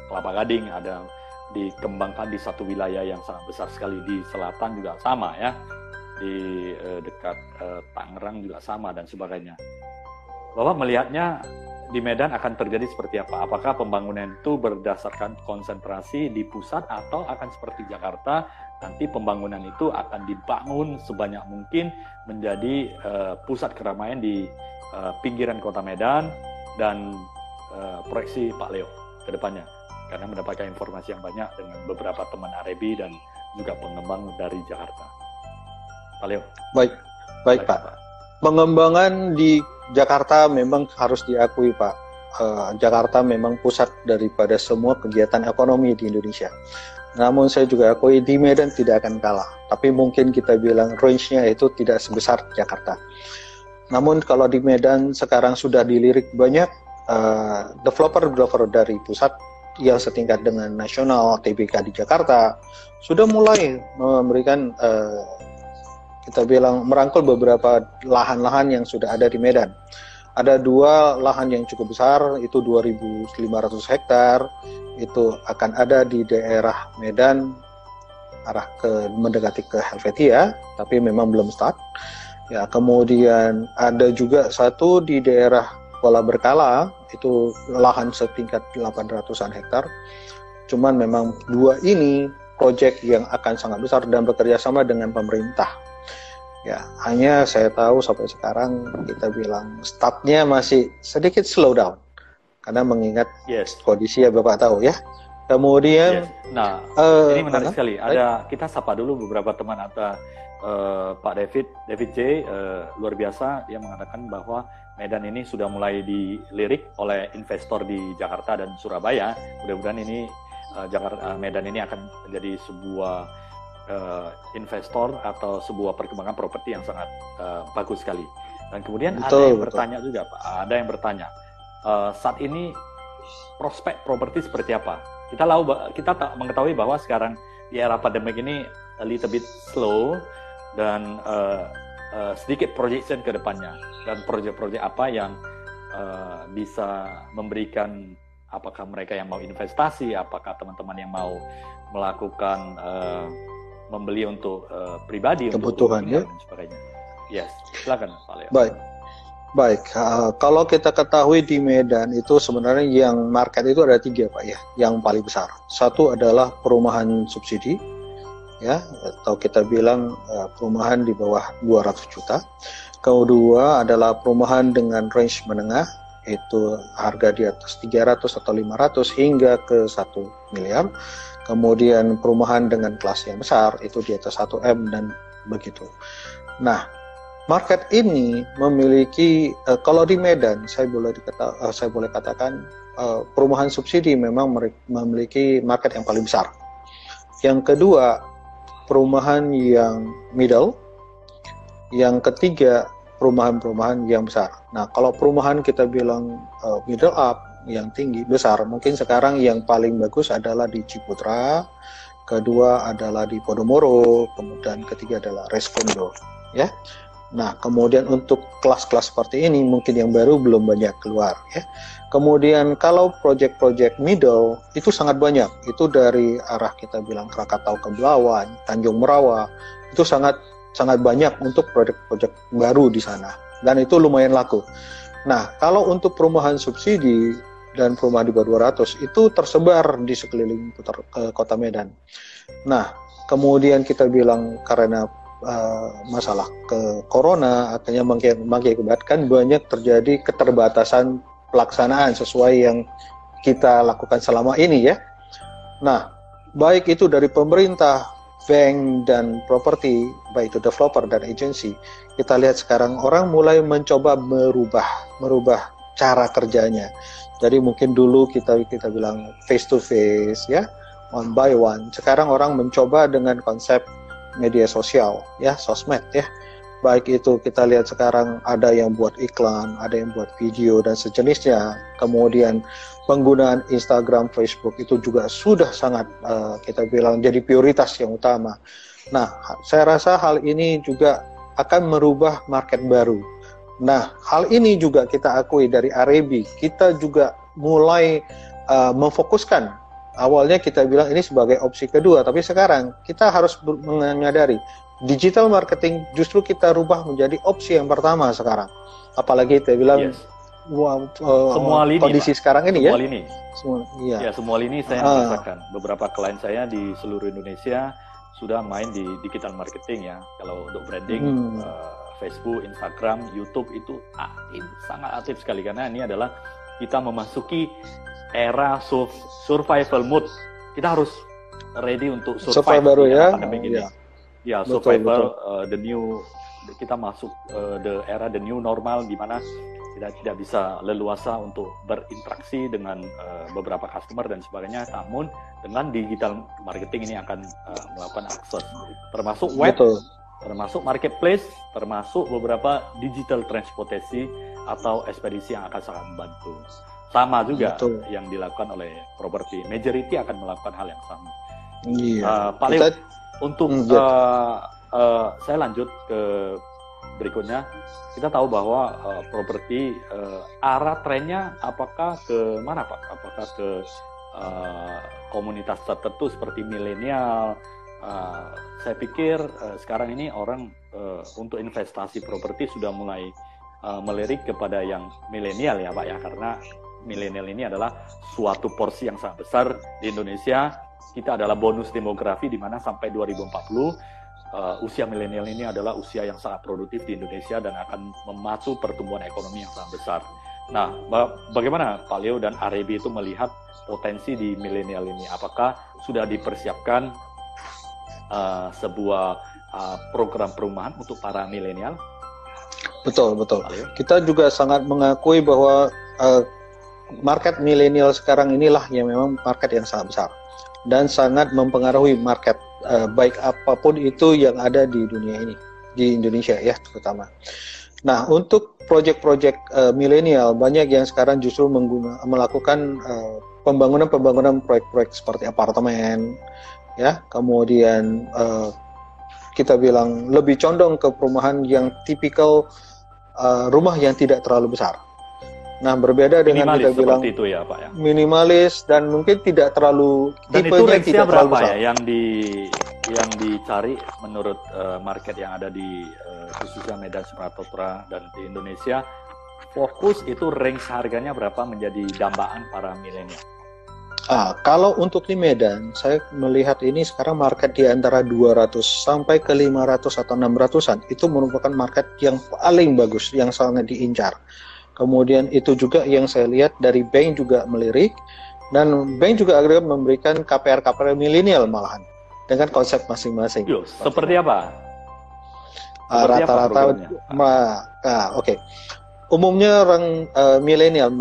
Kelapa Gading, ada dikembangkan di satu wilayah yang sangat besar sekali. Di selatan juga sama ya, di dekat Tangerang juga sama dan sebagainya. Bapak melihatnya di Medan akan terjadi seperti apa? Apakah pembangunan itu berdasarkan konsentrasi di pusat atau akan seperti Jakarta, nanti pembangunan itu akan dibangun sebanyak mungkin menjadi pusat keramaian di pinggiran kota Medan, dan proyeksi Pak Leo ke depannya? Karena mendapatkan informasi yang banyak dengan beberapa teman REB dan juga pengembang dari Jakarta. Pak Leo. Baik Pak. Pengembangan di Jakarta memang harus diakui Pak. Jakarta memang pusat daripada semua kegiatan ekonomi di Indonesia. Namun saya juga akui di Medan tidak akan kalah. Tapi mungkin kita bilang range-nya itu tidak sebesar Jakarta. Namun kalau di Medan sekarang sudah dilirik banyak developer dari pusat yang setingkat dengan nasional, TBK di Jakarta, sudah mulai memberikan kita bilang merangkul beberapa lahan-lahan yang sudah ada di Medan. Ada 2 lahan yang cukup besar, itu 2.500 hektar, itu akan ada di daerah Medan, mendekati ke Helvetia, tapi memang belum start. Ya, kemudian ada juga satu di daerah Kuala Berkala, itu lahan setingkat 800-an hektar. Cuman memang 2 ini proyek yang akan sangat besar dan bekerja sama dengan pemerintah. Ya, hanya saya tahu sampai sekarang kita bilang startnya masih sedikit slow down karena mengingat kondisi ya Bapak tahu ya. Kemudian, nah ini menarik sekali. Kita sapa dulu beberapa teman atau Pak David J, luar biasa. Dia mengatakan bahwa Medan ini sudah mulai dilirik oleh investor di Jakarta dan Surabaya. Mudah-mudahan ini Medan ini akan menjadi sebuah investor atau sebuah perkembangan properti yang sangat bagus sekali. Dan kemudian bertanya juga Pak, ada yang bertanya saat ini prospek properti seperti apa? Kita tak mengetahui bahwa sekarang di era pandemik ini a little bit slow dan sedikit projection ke depannya, dan proyek-proyek apa yang bisa memberikan, apakah mereka yang mau investasi, apakah teman-teman yang mau melakukan membeli untuk pribadi, kebutuhan untuk dan sebagainya. Yes, silakan Pak Leo. Baik. Baik, kalau kita ketahui di Medan itu sebenarnya yang market itu ada 3 Pak ya, yang paling besar. Satu adalah perumahan subsidi, ya, atau kita bilang perumahan di bawah 200 juta. Kedua adalah perumahan dengan range menengah, itu harga di atas 300 atau 500 hingga ke 1 miliar. Kemudian perumahan dengan kelas yang besar, itu di atas 1M dan begitu. Nah, market ini memiliki, kalau di Medan, saya boleh katakan perumahan subsidi memang memiliki market yang paling besar. Yang kedua, perumahan yang middle. Yang ketiga, perumahan-perumahan yang besar. Nah, kalau perumahan kita bilang middle up, yang tinggi, besar, mungkin sekarang yang paling bagus adalah di Ciputra, kedua adalah di Podomoro, kemudian ketiga adalah Respondo, ya. Nah, kemudian untuk kelas-kelas seperti ini mungkin yang baru belum banyak keluar, ya. Kemudian kalau proyek-proyek middle itu sangat banyak. Itu dari arah kita bilang Krakatau ke Belawan, Tanjung Merawa, itu sangat banyak untuk proyek-proyek baru di sana. Dan itu lumayan laku. Nah, kalau untuk perumahan subsidi dan perumahan di bawah 200 itu tersebar di sekeliling kota Medan. Nah, kemudian kita bilang karena masalah ke corona artinya mengakibatkan banyak terjadi keterbatasan pelaksanaan sesuai yang kita lakukan selama ini, ya. Nah, baik itu dari pemerintah, bank dan properti, baik itu developer dan agensi, kita lihat sekarang orang mulai mencoba merubah cara kerjanya. Jadi mungkin dulu kita bilang face to face, ya, one by one. Sekarang orang mencoba dengan konsep media sosial, ya, sosmed, ya. Baik itu kita lihat sekarang ada yang buat iklan, ada yang buat video dan sejenisnya. Kemudian penggunaan Instagram, Facebook itu juga sudah sangat kita bilang jadi prioritas yang utama. Nah, saya rasa hal ini juga akan merubah market baru. Nah, hal ini juga kita akui dari Arebi, kita juga mulai memfokuskan. Awalnya kita bilang ini sebagai opsi kedua, tapi sekarang kita harus menyadari digital marketing justru kita rubah menjadi opsi yang pertama sekarang. Apalagi kita bilang semua lini, kondisi Pak. Sekarang ini, semua ya. lini. Iya. Ya, semua lini saya merasakan. Beberapa klien saya di seluruh Indonesia sudah main di digital marketing, ya. Kalau untuk branding, Facebook, Instagram, YouTube itu sangat aktif sekali karena ini adalah kita memasuki era survival mode. Kita harus ready untuk survive baru, ya. Pandemi ini. Ya, betul, survival betul. Kita masuk the era the new normal di mana kita tidak bisa leluasa untuk berinteraksi dengan beberapa customer dan sebagainya. Namun dengan digital marketing ini akan melakukan akses termasuk web, termasuk marketplace, termasuk beberapa digital transportasi atau ekspedisi yang akan sangat membantu. Sama juga yang dilakukan oleh properti. Majority akan melakukan hal yang sama. Iya. Pak Leo, untuk saya lanjut ke berikutnya. Kita tahu bahwa properti arah trennya apakah ke mana, Pak? Apakah ke komunitas tertentu seperti milenial? Saya pikir sekarang ini orang untuk investasi properti sudah mulai melirik kepada yang milenial, ya Pak, ya, karena milenial ini adalah suatu porsi yang sangat besar di Indonesia. Kita adalah bonus demografi di mana sampai 2040 usia milenial ini adalah usia yang sangat produktif di Indonesia dan akan memacu pertumbuhan ekonomi yang sangat besar. Nah, bagaimana Pak Leo dan Arebi itu melihat potensi di milenial ini? Apakah sudah dipersiapkan sebuah program perumahan untuk para milenial? Betul. Kita juga sangat mengakui bahwa market milenial sekarang inilah yang memang market yang sangat besar dan sangat mempengaruhi market baik apapun itu yang ada di dunia ini, di Indonesia, ya, terutama. Nah, untuk proyek-proyek milenial banyak yang sekarang justru melakukan pembangunan proyek-proyek seperti apartemen, ya, kemudian kita bilang lebih condong ke perumahan yang tipikal rumah yang tidak terlalu besar. Nah, berbeda dengan kita bilang itu, ya, Pak, ya. Minimalis dan mungkin tidak terlalu dan tipenya itu tidak terlalu berapa, besar. Ya, yang dicari menurut market yang ada di khususnya Medan, Sumatera dan di Indonesia, fokus itu range harganya berapa menjadi dambaan para milenial? Kalau untuk di Medan, saya melihat ini sekarang market di antara 200 sampai ke 500 atau 600-an. Itu merupakan market yang paling bagus, yang sangat diincar. Kemudian itu juga yang saya lihat dari bank juga melirik. Dan bank juga akhirnya memberikan KPR milenial malahan. Dengan konsep masing-masing. Seperti apa? Rata-rata, oke. Umumnya orang milenial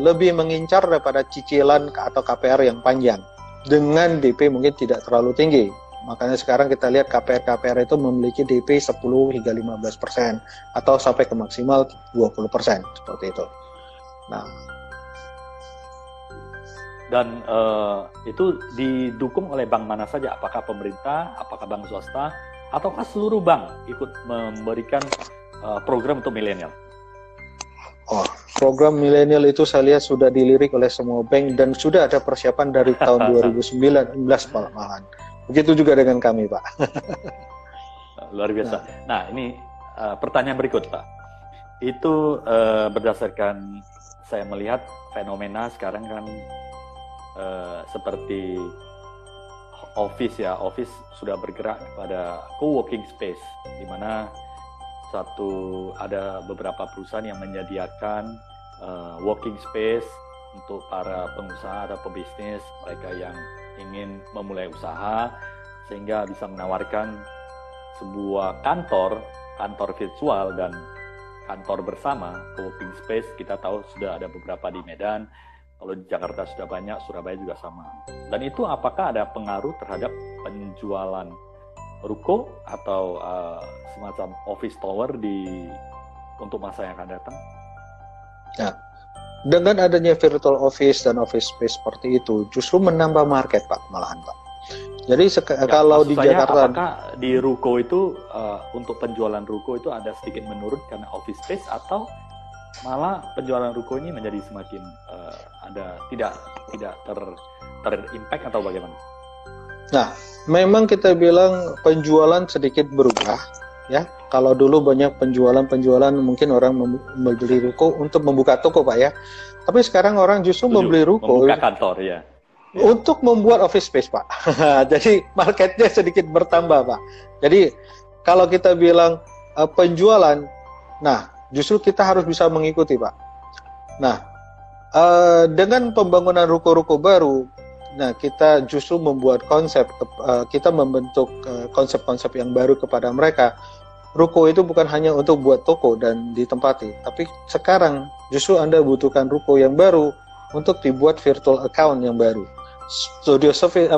lebih mengincar daripada cicilan atau KPR yang panjang dengan DP mungkin tidak terlalu tinggi. Makanya sekarang kita lihat KPR itu memiliki DP 10 hingga 15% atau sampai ke maksimal 20% seperti itu. Nah, dan itu didukung oleh bank mana saja? Apakah pemerintah, apakah bank swasta, ataukah seluruh bank ikut memberikan program untuk milenial? Program milenial itu saya lihat sudah dilirik oleh semua bank dan sudah ada persiapan dari tahun 2019 malahan. Begitu juga dengan kami, Pak. Luar biasa. Nah, ini pertanyaan berikut, Pak. Itu berdasarkan saya melihat fenomena sekarang kan seperti office sudah bergerak kepada co-working space, di mana ada beberapa perusahaan yang menyediakan working space untuk para pengusaha atau pebisnis, mereka yang ingin memulai usaha, sehingga bisa menawarkan sebuah kantor virtual dan kantor bersama, co-working space. Kita tahu sudah ada beberapa di Medan, kalau di Jakarta sudah banyak, Surabaya juga sama. Dan itu apakah ada pengaruh terhadap penjualan ruko atau semacam office tower untuk masa yang akan datang? Nah, dengan adanya virtual office dan office space seperti itu, justru menambah market, Pak, malahan, Pak. Jadi kalau di Jakarta, apakah di ruko itu untuk penjualan ruko itu ada sedikit menurun karena office space, atau malah penjualan ruko ini menjadi semakin tidak terimpact atau bagaimana? Nah, memang kita bilang penjualan sedikit berubah, ya. Kalau dulu banyak penjualan mungkin orang membeli ruko untuk membuka toko, Pak, ya. Tapi sekarang orang justru membeli ruko membuka kantor, ya. Untuk membuat office space, Pak. Jadi marketnya sedikit bertambah, Pak. Jadi kalau kita bilang penjualan, nah justru kita harus bisa mengikuti, Pak. Nah, dengan pembangunan ruko-ruko baru, nah kita justru membuat kita membentuk konsep-konsep yang baru kepada mereka. Ruko itu bukan hanya untuk buat toko dan ditempati, tapi sekarang justru Anda butuhkan ruko yang baru untuk dibuat virtual account yang baru. Studio service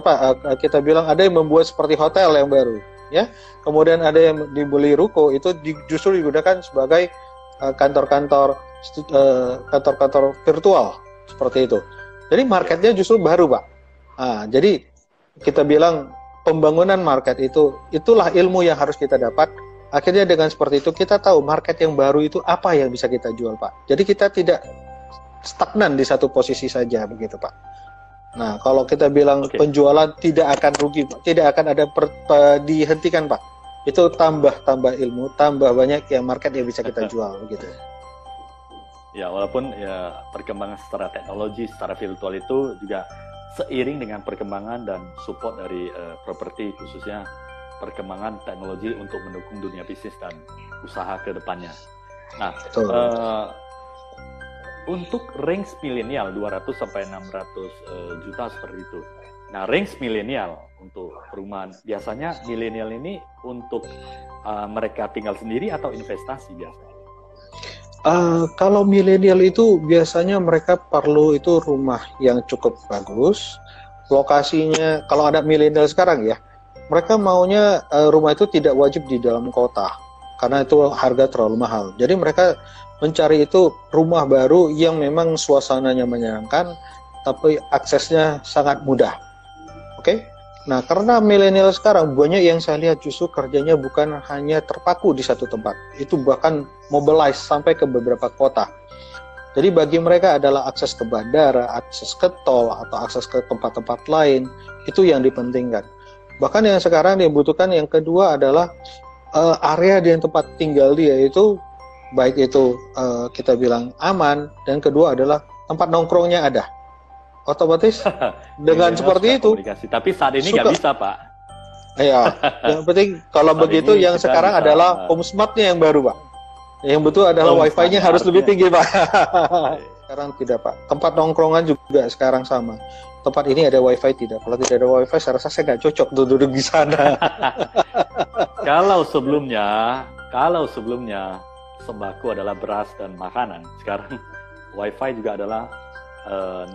kita bilang ada yang membuat seperti hotel yang baru, ya. Kemudian ada yang dibeli ruko itu justru digunakan sebagai kantor-kantor virtual seperti itu. Jadi marketnya justru baru, Pak. Jadi kita bilang pembangunan market itulah ilmu yang harus kita dapat. Akhirnya dengan seperti itu kita tahu market yang baru itu apa yang bisa kita jual, Pak. Jadi kita tidak stagnan di satu posisi saja, begitu, Pak. Nah, kalau kita bilang penjualan tidak akan rugi, Pak. Tidak akan ada dihentikan, Pak. Itu tambah ilmu, tambah banyak yang market yang bisa kita jual, begitu. Ya, walaupun ya perkembangan secara teknologi, secara virtual itu juga seiring dengan perkembangan dan support dari properti, khususnya perkembangan teknologi untuk mendukung dunia bisnis dan usaha ke depannya. Nah, untuk range milenial 200 sampai 600 juta seperti itu. Nah, range milenial untuk perumahan, biasanya milenial ini untuk mereka tinggal sendiri atau investasi biasanya? Kalau milenial itu biasanya mereka perlu itu rumah yang cukup bagus, lokasinya. Kalau ada milenial sekarang ya, mereka maunya rumah itu tidak wajib di dalam kota karena itu harga terlalu mahal. Jadi mereka mencari itu rumah baru yang memang suasananya menyenangkan, tapi aksesnya sangat mudah. Oke? Nah, karena milenial sekarang banyak yang saya lihat justru kerjanya bukan hanya terpaku di satu tempat, itu bahkan mobilize sampai ke beberapa kota. Jadi bagi mereka adalah akses ke bandara, akses ke tol, atau akses ke tempat-tempat lain, itu yang dipentingkan. Bahkan yang sekarang dibutuhkan yang kedua adalah area di tempat tinggal dia itu baik itu kita bilang aman, dan kedua adalah tempat nongkrongnya ada. Otomatis dengan seperti itu komunikasi. Tapi saat ini nggak bisa, Pak. Ya, yang penting kalau Saat begitu ini yang kita sekarang bisa, adalah home smart-nya yang baru, Pak. Yang betul adalah home wifi-nya smart-nya harus lebih artinya- tinggi, Pak. Sekarang tidak, Pak. Tempat nongkrongan juga sekarang sama. Tempat ini ada wifi tidak. Kalau tidak ada wifi, saya rasa saya nggak cocok duduk di sana. Kalau sebelumnya sembako adalah beras dan makanan, sekarang wifi juga adalah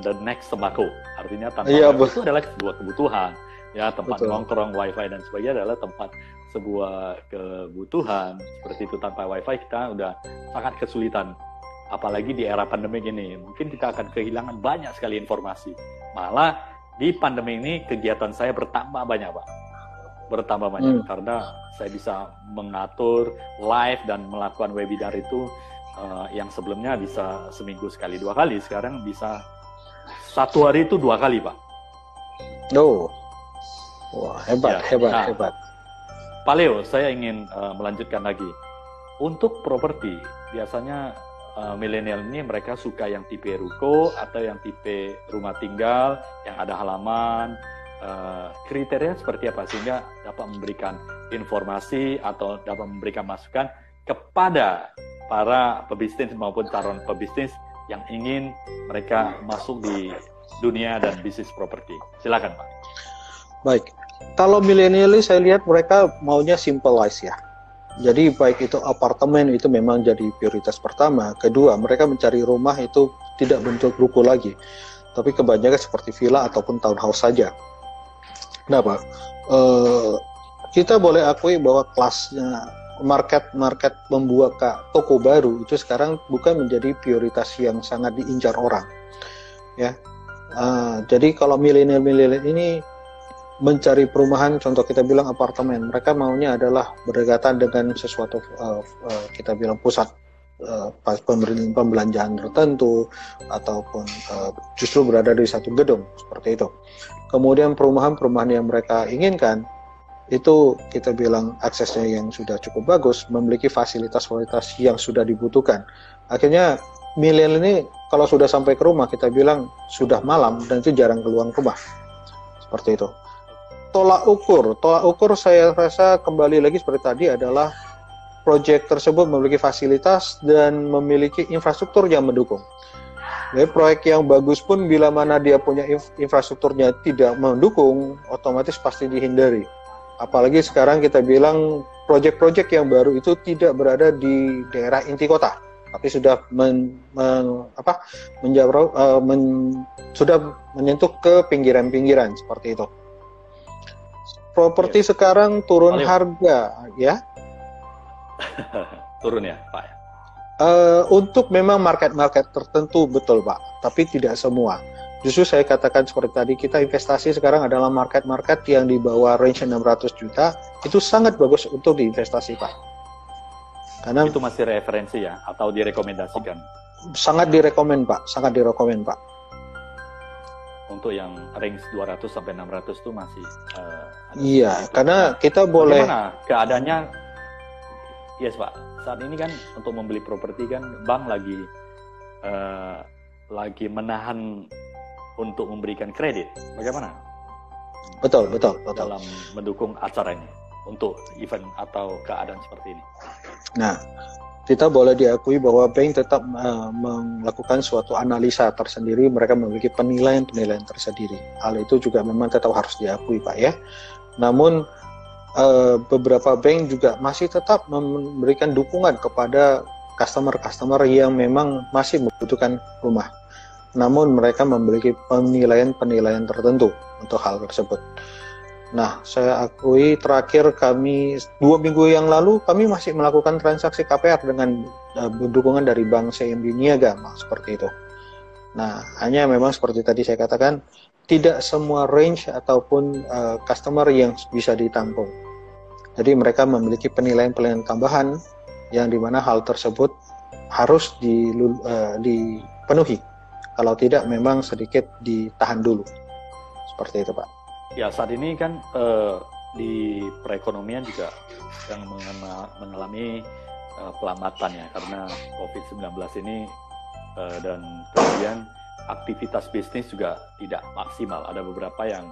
the next sembako. Artinya tanpa Iya, wifi itu adalah sebuah kebutuhan. Ya, tempat Betul. nongkrong, wifi dan sebagainya adalah tempat sebuah kebutuhan. Seperti itu, tanpa wifi kita udah sangat kesulitan. Apalagi di era pandemi ini, mungkin kita akan kehilangan banyak sekali informasi. Malah di pandemi ini kegiatan saya bertambah banyak, Pak. Bertambah banyak karena saya bisa mengatur live dan melakukan webinar itu yang sebelumnya bisa seminggu sekali 2 kali, sekarang bisa 1 hari itu 2 kali, Pak. Oh, wah, hebat, Ya, hebat, nah, hebat. Pak Leo, saya ingin melanjutkan lagi. Untuk properti, biasanya milenial ini mereka suka yang tipe ruko atau yang tipe rumah tinggal yang ada halaman. Kriteria seperti apa sehingga dapat memberikan informasi atau dapat memberikan masukan kepada para pebisnis maupun calon pebisnis yang ingin mereka masuk di dunia dan bisnis properti. Silakan, Pak. Baik. Kalau milenialis saya lihat mereka maunya simplize ya. Jadi baik itu apartemen itu memang jadi prioritas pertama. Kedua, mereka mencari rumah itu tidak bentuk ruko lagi, tapi kebanyakan seperti villa ataupun townhouse saja. Kenapa? Kita boleh akui bahwa kelasnya market membuka toko baru itu sekarang bukan menjadi prioritas yang sangat diincar orang. Ya, jadi kalau milenial ini mencari perumahan, contoh kita bilang apartemen, mereka maunya adalah berdekatan dengan sesuatu kita bilang pusat pembelanjaan tertentu ataupun justru berada di satu gedung seperti itu. Kemudian perumahan yang mereka inginkan itu kita bilang aksesnya yang sudah cukup bagus, memiliki fasilitas-fasilitas yang sudah dibutuhkan. Akhirnya milenial ini kalau sudah sampai ke rumah kita bilang sudah malam dan itu jarang keluar rumah seperti itu. Tolak ukur saya rasa kembali lagi seperti tadi adalah proyek tersebut memiliki fasilitas dan memiliki infrastruktur yang mendukung. Jadi proyek yang bagus pun bila mana dia punya infrastrukturnya tidak mendukung, otomatis pasti dihindari. Apalagi sekarang kita bilang proyek-proyek yang baru itu tidak berada di daerah inti kota, tapi sudah sudah menyentuh ke pinggiran-pinggiran seperti itu. Properti sekarang turun harga, ya. Turun ya, Pak. Untuk memang market-market tertentu betul, Pak, tapi tidak semua. Justru saya katakan seperti tadi, kita investasi sekarang adalah market-market yang di bawah range 600 juta, itu sangat bagus untuk diinvestasi, Pak. Karena itu masih referensi ya, atau direkomendasikan? Sangat direkomend, Pak. Sangat direkomend, Pak. Untuk yang range 200 sampai 600 itu masih iya, karena kita boleh. Bagaimana keadaannya? Yes, Pak. Saat ini kan untuk membeli properti kan bank lagi menahan untuk memberikan kredit. Bagaimana? Betul. Dalam mendukung acara ini untuk event atau keadaan seperti ini. Nah, kita boleh diakui bahwa bank tetap melakukan suatu analisa tersendiri, mereka memiliki penilaian tersendiri. Hal itu juga memang tetap harus diakui, Pak, ya. Namun beberapa bank juga masih tetap memberikan dukungan kepada customer yang memang masih membutuhkan rumah. Namun mereka memiliki penilaian tertentu untuk hal tersebut. Nah, saya akui terakhir kami 2 minggu yang lalu kami masih melakukan transaksi KPR dengan dukungan dari Bank CIMB Niaga, seperti itu. Nah, hanya memang seperti tadi saya katakan, tidak semua range ataupun customer yang bisa ditampung. Jadi mereka memiliki penilaian tambahan yang dimana hal tersebut harus dipenuhi. Kalau tidak, memang sedikit ditahan dulu. Seperti itu, Pak. Ya, saat ini kan di perekonomian juga sedang mengalami pelambatan ya, karena COVID-19 ini dan kemudian aktivitas bisnis juga tidak maksimal. Ada beberapa yang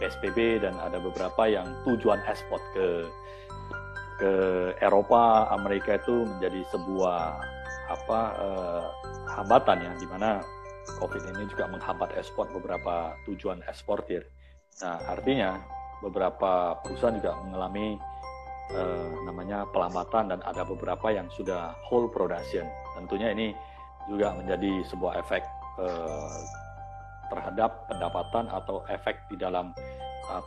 PSBB dan ada beberapa yang tujuan ekspor ke Eropa, Amerika itu menjadi sebuah hambatan ya, di mana COVID ini juga menghambat ekspor beberapa tujuan eksportir. Nah, artinya beberapa perusahaan juga mengalami namanya pelambatan dan ada beberapa yang sudah whole production. Tentunya ini juga menjadi sebuah efek terhadap pendapatan atau efek di dalam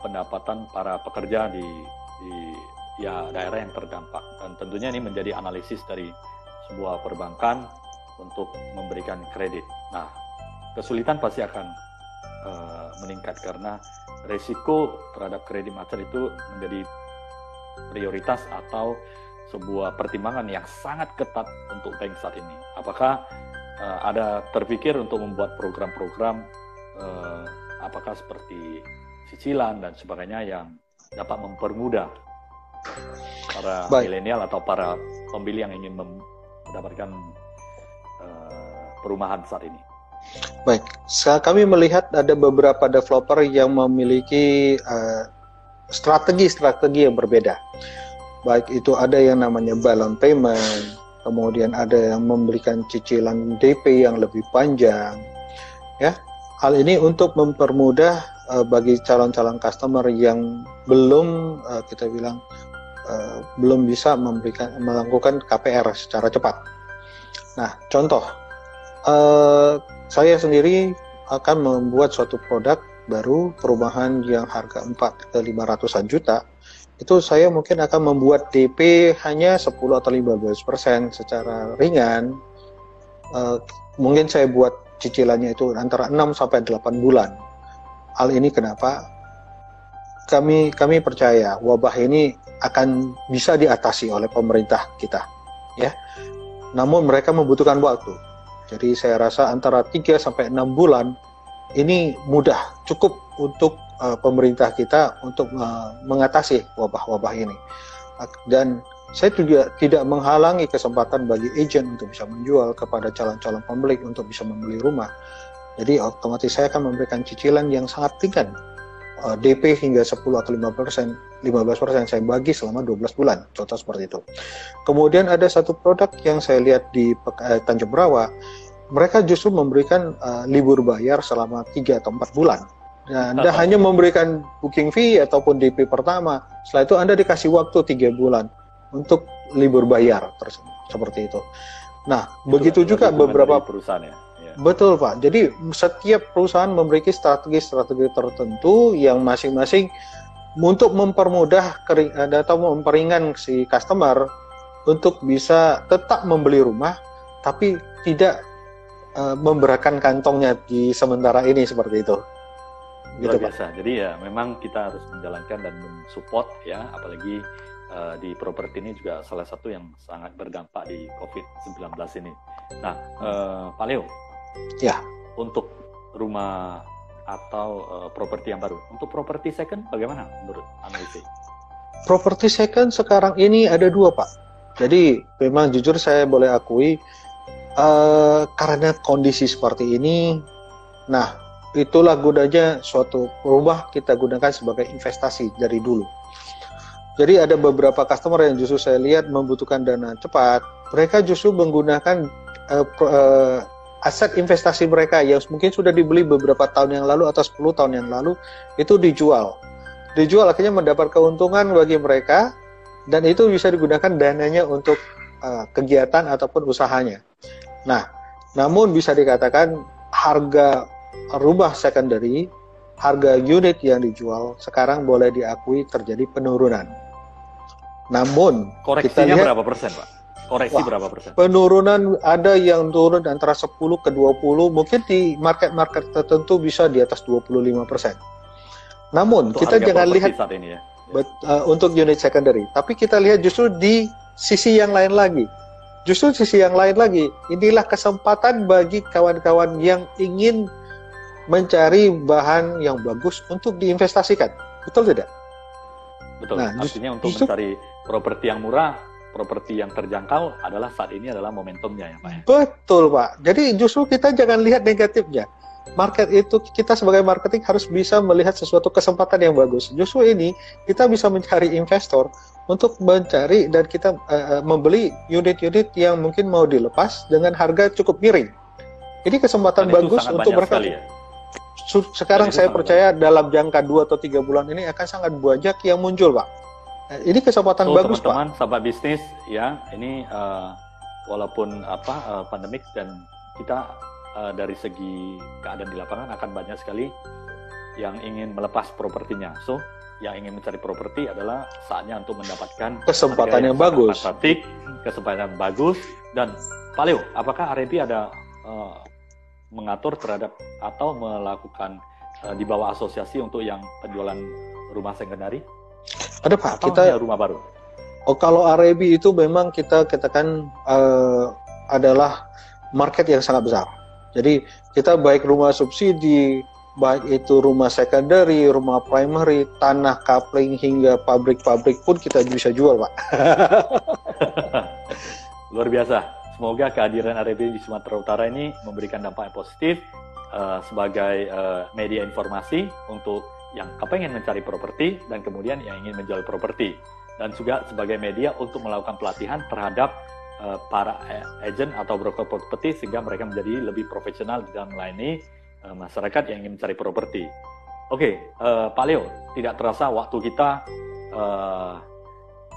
pendapatan para pekerja di daerah yang terdampak. Dan tentunya ini menjadi analisis dari sebuah perbankan untuk memberikan kredit. Nah, kesulitan pasti akan meningkat karena resiko terhadap kredit macet itu menjadi prioritas atau sebuah pertimbangan yang sangat ketat untuk bank saat ini. Apakah ada terpikir untuk membuat program-program apakah seperti cicilan dan sebagainya yang dapat mempermudah para milenial atau para pembeli yang ingin mendapatkan perumahan saat ini? Baik, kami melihat ada beberapa developer yang memiliki strategi-strategi yang berbeda. Baik itu ada yang namanya balloon payment, kemudian ada yang memberikan cicilan DP yang lebih panjang. Ya, hal ini untuk mempermudah bagi calon-calon customer yang belum kita bilang belum bisa melakukan KPR secara cepat. Nah, contoh, saya sendiri akan membuat suatu produk baru perumahan yang harga 4 ke 500-an juta. Itu saya mungkin akan membuat DP hanya 10 atau 15% secara ringan. Mungkin saya buat cicilannya itu antara 6 sampai 8 bulan. Hal ini kenapa? Kami percaya wabah ini akan bisa diatasi oleh pemerintah kita, ya. Namun mereka membutuhkan waktu. Jadi saya rasa antara 3 sampai 6 bulan ini mudah, cukup untuk pemerintah kita untuk mengatasi wabah-wabah ini. Dan saya juga tidak menghalangi kesempatan bagi agen untuk bisa menjual kepada calon-calon pemilik untuk bisa membeli rumah. Jadi otomatis saya akan memberikan cicilan yang sangat ringan. DP hingga 10 atau 15% saya bagi selama 12 bulan, contoh seperti itu. Kemudian ada satu produk yang saya lihat di Tanjung Brawa, mereka justru memberikan libur bayar selama 3 atau 4 bulan. Nah, Anda hanya memberikan booking fee ataupun DP pertama, setelah itu Anda dikasih waktu 3 bulan untuk libur bayar, seperti itu. Nah, begitu juga beberapa perusahaan ya. Betul Pak, jadi setiap perusahaan memiliki strategi-strategi tertentu yang masing-masing untuk mempermudah atau memperingan si customer untuk bisa tetap membeli rumah, tapi tidak memberatkan kantongnya di sementara ini, seperti itu. Luar biasa. Jadi ya memang kita harus menjalankan dan mensupport ya, apalagi di properti ini juga salah satu yang sangat berdampak di COVID-19 ini. Nah, Pak Leo, ya, untuk rumah atau properti yang baru, untuk properti second bagaimana menurut analisis? Properti second sekarang ini ada 2 Pak. Jadi memang jujur saya boleh akui karena kondisi seperti ini, nah itulah gunanya suatu rumah kita gunakan sebagai investasi dari dulu. Jadi ada beberapa customer yang justru saya lihat membutuhkan dana cepat, mereka justru menggunakan aset investasi mereka yang mungkin sudah dibeli beberapa tahun yang lalu atau 10 tahun yang lalu, itu dijual akhirnya mendapat keuntungan bagi mereka, dan itu bisa digunakan dananya untuk kegiatan ataupun usahanya. Nah, namun bisa dikatakan harga rumah secondary, harga unit yang dijual sekarang boleh diakui terjadi penurunan. Namun koreksinya berapa persen Pak? Berapa persen? Penurunan ada yang turun antara 10 ke 20, mungkin di market-market tertentu bisa di atas 25%. Namun untuk kita jangan lihat saat ini ya. Untuk unit secondary, tapi kita lihat justru di sisi yang lain lagi. Inilah kesempatan bagi kawan-kawan yang ingin mencari bahan yang bagus untuk diinvestasikan. Betul tidak? Betul. Nah, artinya untuk mencari properti yang murah properti yang terjangkau adalah saat ini adalah momentumnya ya Pak ya. Betul Pak. Jadi justru kita jangan lihat negatifnya. Market itu kita sebagai marketing harus bisa melihat sesuatu kesempatan yang bagus. Justru ini kita bisa mencari investor untuk mencari dan kita membeli unit-unit yang mungkin mau dilepas dengan harga cukup miring. Ini kesempatan bagus untuk mereka. Ya? Sekarang saya percaya dalam jangka 2 atau 3 bulan ini akan sangat banyak yang muncul Pak. Ini kesempatan bagus teman-teman, Pak. Sahabat bisnis ya, ini walaupun pandemik dan kita dari segi keadaan di lapangan akan banyak sekali yang ingin melepas propertinya. So, yang ingin mencari properti adalah saatnya untuk mendapatkan kesempatan yang bagus. Kesempatan bagus. Dan Pak Leo, apakah RMB ada mengatur terhadap atau melakukan di bawah asosiasi untuk yang penjualan rumah secondary? Ada Pak, atau kita rumah baru. Oh, kalau RAB itu memang kita katakan adalah market yang sangat besar. Jadi kita baik rumah subsidi, baik itu rumah secondary, rumah primary, tanah coupling hingga pabrik-pabrik pun kita bisa jual, Pak. Luar biasa. Semoga kehadiran RAB di Sumatera Utara ini memberikan dampak yang positif sebagai media informasi untuk yang kepengen mencari properti dan kemudian yang ingin menjual properti, dan juga sebagai media untuk melakukan pelatihan terhadap para agent atau broker properti sehingga mereka menjadi lebih profesional di dalam melayani masyarakat yang ingin mencari properti. Oke, Pak Leo, tidak terasa waktu kita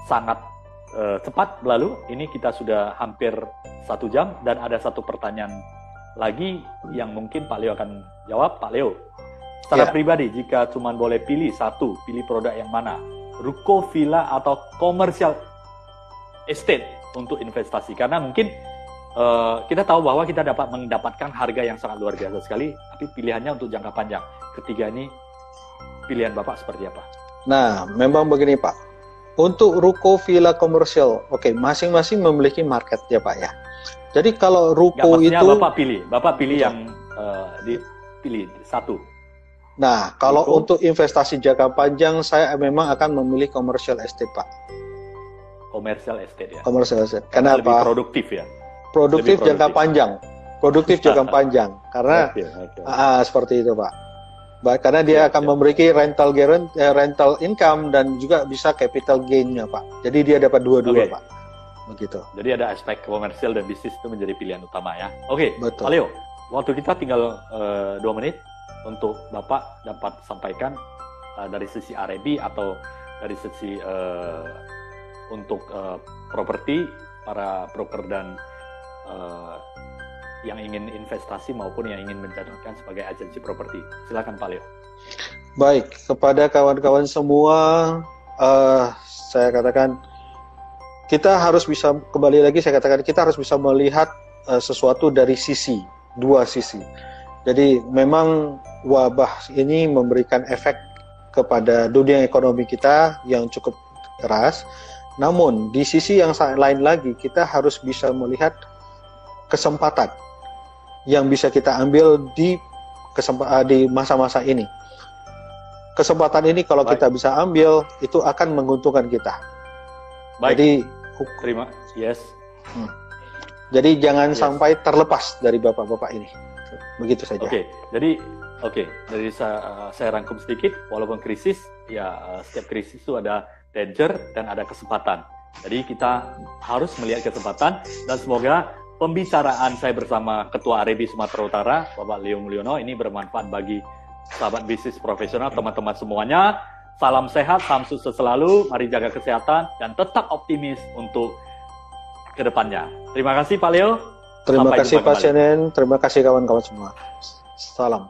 sangat cepat berlalu. Ini kita sudah hampir 1 jam dan ada satu pertanyaan lagi yang mungkin Pak Leo akan jawab. Pak Leo, secara pribadi, jika cuma boleh pilih satu, pilih produk yang mana? Ruko, villa, atau commercial estate untuk investasi? Karena mungkin kita tahu bahwa kita dapat mendapatkan harga yang sangat luar biasa sekali, tapi pilihannya untuk jangka panjang. Ketiga ini, pilihan Bapak seperti apa? Nah, memang begini Pak. Untuk ruko, villa, komersial, oke, masing-masing memiliki market ya Pak ya. Jadi kalau ruko itu... Bapak pilih yang dipilih satu. Nah, kalau untuk investasi jangka panjang, saya memang akan memilih commercial estate, Pak. Commercial estate ya? Commercial estate. Kenapa? Lebih produktif ya? Produktif jangka panjang. Produktif jangka panjang. Karena seperti itu, Pak. Karena dia akan memberikan rental income dan juga bisa capital gain-nya, Pak. Jadi dia dapat dua-dua, Pak. Begitu. Jadi ada aspek komersial dan bisnis itu menjadi pilihan utama ya. Oke, betul. Pak Leo, waktu kita tinggal 2 menit. Untuk Bapak dapat sampaikan dari sisi R&D atau dari sisi untuk properti, para broker dan yang ingin investasi maupun yang ingin menjalankan sebagai agensi properti. Silakan Pak Leo. Baik, kepada kawan-kawan semua, saya katakan kita harus bisa, kembali lagi saya katakan kita harus bisa melihat sesuatu dari dua sisi. Jadi memang wabah ini memberikan efek kepada dunia ekonomi kita yang cukup keras. Namun di sisi yang lain lagi kita harus bisa melihat kesempatan yang bisa kita ambil di masa-masa ini. Kesempatan ini kalau kita bisa ambil itu akan menguntungkan kita. Baik. Jadi Jadi jangan sampai terlepas dari bapak-bapak ini. Begitu saja. Jadi saya rangkum sedikit, walaupun krisis, ya setiap krisis itu ada danger dan ada kesempatan. Jadi kita harus melihat kesempatan, dan semoga pembicaraan saya bersama Ketua RAB Sumatera Utara, Bapak Leo Mulyono, ini bermanfaat bagi sahabat bisnis profesional, teman-teman semuanya. Salam sehat, salam sukses selalu, mari jaga kesehatan, dan tetap optimis untuk kedepannya. Terima kasih Pak Leo. Terima kasih Pak Senen, terima kasih kawan-kawan semua. Salam.